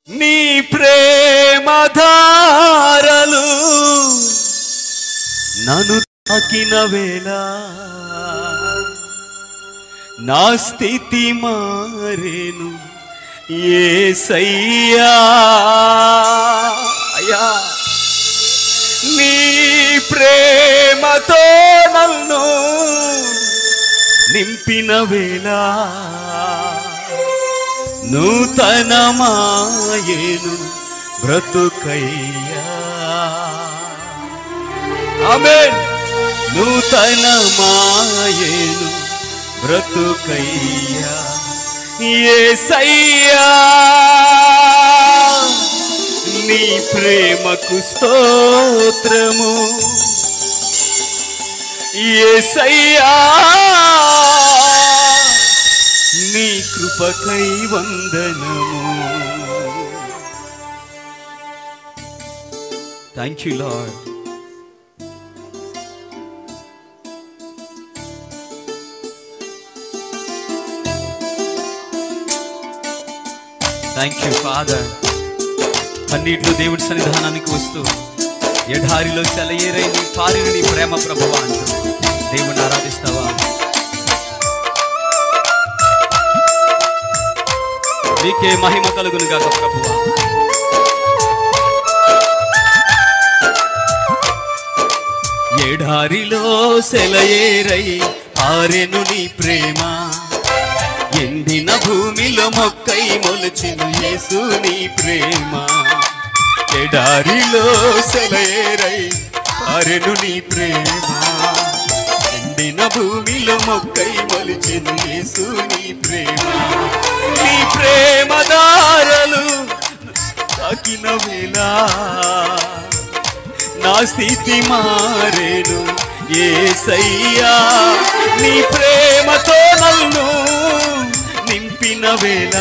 నీ ప్రేమ ధారలు నన్ను తాకిన వేళ నా స్థితి మారేను యేసయ్యా. అయ్యా నీ ప్రేమతో నన్ను నింపిన వేళ నూతనమాయేను బ్రతుకయ్యా. ఆమేన్. నూతనమాయేను బ్రతుకయ్యా యేసయ్యా. నీ ప్రేమకు స్తోత్రము యేసయ్యా. నీ కృపకై వందనము. Thank you lord. Thank you father. అన్నిట్లో దేవుడి సన్నిధానానికి వస్తూ ఎడారిలో సెలయేరై నీ పారిన నీ ప్రేమ ప్రభువా అంటూ దేవుడిని ఆరాధిస్తావా? నీకే మహిమ కలుగును గాక ప్రభువా. ఎడారిలో సెలయేరై పారెను నీ ప్రేమ, ఎండిన భూమిలో మొక్కై మొలచెను యేసు నీ ప్రేమ. ఎడారిలో సెలయేరై పారెను నీ ప్రేమ, ఎండిన భూమిలో మొక్కై మొలచెను యేసు నీ ప్రేమ. నీ ప్రేమ దారలు తాకిన వేళ నా స్థితి మారేను యేసయ్యా. నీ ప్రేమతో నన్ను నింపిన వేళ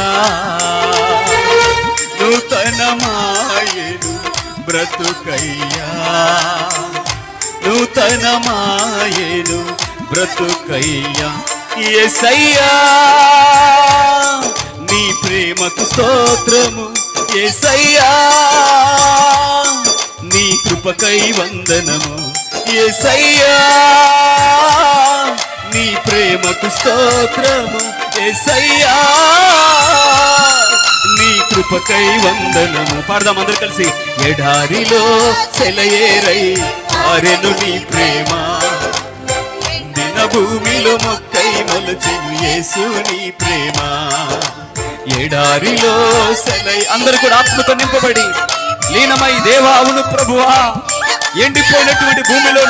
నూతనమాయేను బ్రతుకయ్యా. నూతనమాయేను బ్రతుకయ్యా యేసయ్యా. నీ ప్రేమకు స్తోత్రము యేసయ్యా. నీ కృపకై వందనము యేసయ్యా. నీ ప్రేమకు స్తోత్రము యేసయ్యా. నీ కృపకై వందనము. పాడదాం అందరూ కలిసి. ఎడారిలో సెలయేరై పారెను నీ ప్రేమ, దిన భూమిలో మొక్కై మొలచెను యేసు నీ ప్రేమ. ఎడారిలో అందరూ కూడా ఆత్మతో నింపబడి లీనమై దేవా అవును ప్రభువా, ఎండిపోయినటువంటి భూమిలో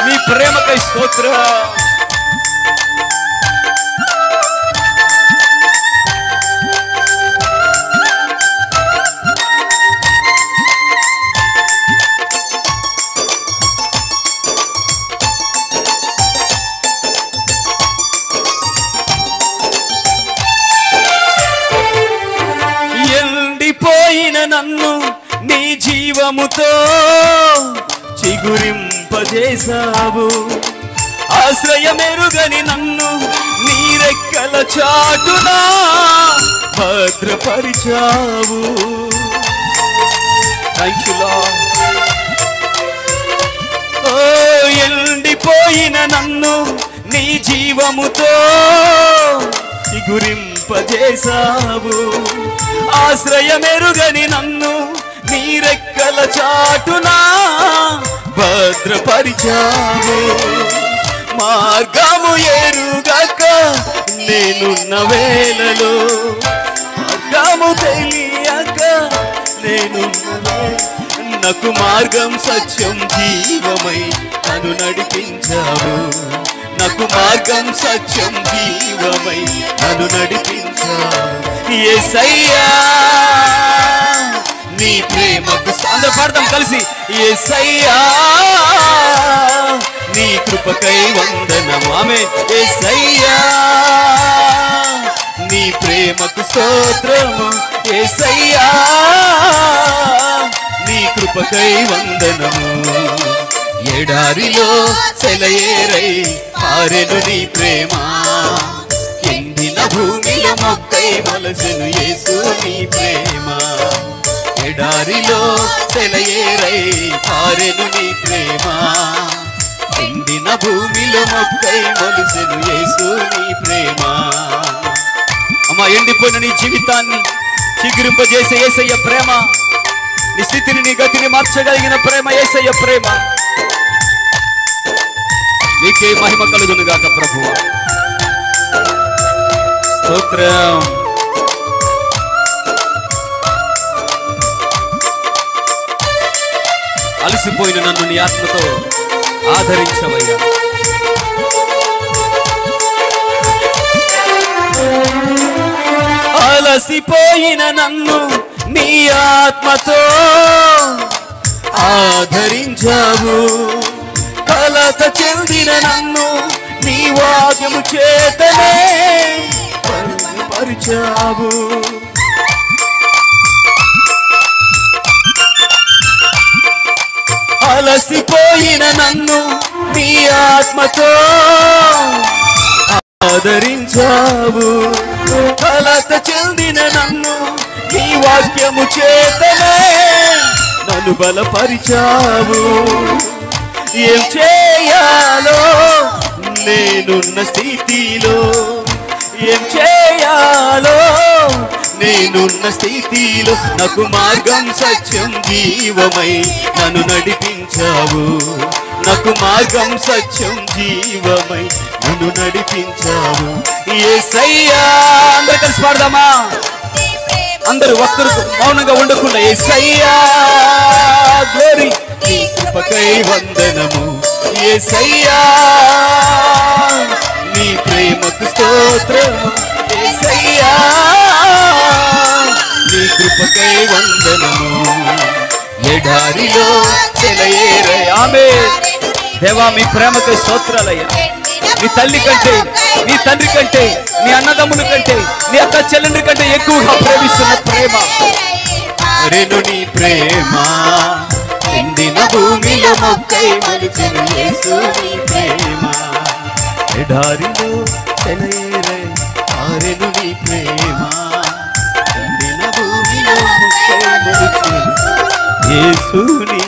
నీ ప్రేమకై స్తోత్రం. ఎండిపోయిన నన్ను నీ జీవముతో చిగురింపజేసావు, ఆశ్రయమెరుగని నన్ను నీ రెక్కల చాటునా భద్రపరిచావు. Thank you Lord. ఓ ఎండిపోయిన నన్ను నీ జీవముతో చిగురింపజేసావు, ఆశ్రయమెరుగని నన్ను నీ రెక్కల చాటునా భద్రపరిచావు. మార్గము ఎరుగక నేనున్న వేళలో, మార్గము తెలియక నేనున్న నాకు మార్గం సత్యం జీవమై నన్ను నడిపించావు. నాకు మార్గం సత్యం జీవమై నన్ను నడిపించావు యేసయ్యా. నీ ప్రేమకు అందరూ పాడతాం కలిసి. యేసయ్యా నీ కృపకై వందనము. ఆమేన్. యేసయ్యా నీ ప్రేమకు స్తోత్రము యేసయ్యా. నీ కృపకై వందనము. ఎడారిలో సెలయేరై పారెను నీ ప్రేమ, ఎండిన భూమిలో మొక్కై మొలసెను యేసు నీ ప్రేమ. ఎడారిలో సెలయేరై పారెను నీ ప్రేమ. ఎండిన భూమిలో మొక్కై మొలసెను యేసు నీ ప్రేమ. అమ్మా, ఎండిపోయిన నీ జీవితాన్ని చిగురింపజేసే యేసయ్య ప్రేమ, నీ స్థితిని నీ గతిని మార్చగలిగిన ప్రేమ యేసయ్య ప్రేమ. నీకే మహిమ కలుగును గాక ప్రభువా. స్తోత్రం. అలసిపోయిన నన్ను నీ ఆత్మతో ఆదరించవయ్యా. అలసిపోయిన నన్ను నీ ఆత్మతో ఆదరించావు. కలత చెందిన నన్ను నీ వాక్యము చేతనే పరిచావు. అలసిపోయిన నన్ను నీ ఆత్మతో ఆదరించావు. కలత చెందిన నన్ను నీ వాక్యము చేతనే నన్ను బలపరిచావు. ఏం చేయాలో నేనున్న స్థితిలో, ఏం చేయాలో నేనున్న స్థితిలో నాకు మార్గం సత్యం జీవమై నన్ను నడిపించావు. నాకు మార్గం సత్యం జీవమై నన్ను నడిపించావు. యేసయ్యా. అందరూ కలిసి పాడదామా? అందరూ ఒక్కరు మౌనంగా ఉండకుండా యేసయ్యా గ్లోరీ, నీ కృపకై వందనము యేసయ్యా, నీ ప్రేమకు స్తోత్రము యేసయ్యా, నీ కృపకై వందనము. ఎడారిలో సెలయేరై. ఆమేన్. దేవా, మీ ప్రేమకై స్తోత్రాలయ్యా. నీ తల్లి కంటే, నీ తండ్రి కంటే, నీ అన్నదమ్ముల కంటే, నీ అక్క చెల్లెండ్రి కంటే ఎక్కువగా ప్రేమిస్తున్న ప్రేమ. రెను నీ ప్రేమ. ఎండిన భూమిలో మొక్కై మొలిచిన యేసు నీ ప్రేమ. ఎడారిలో సెలయేరై పారెను నీ ప్రేమ. ఎండిన భూమిలో మొక్కై మొలిచిన యేసు నీ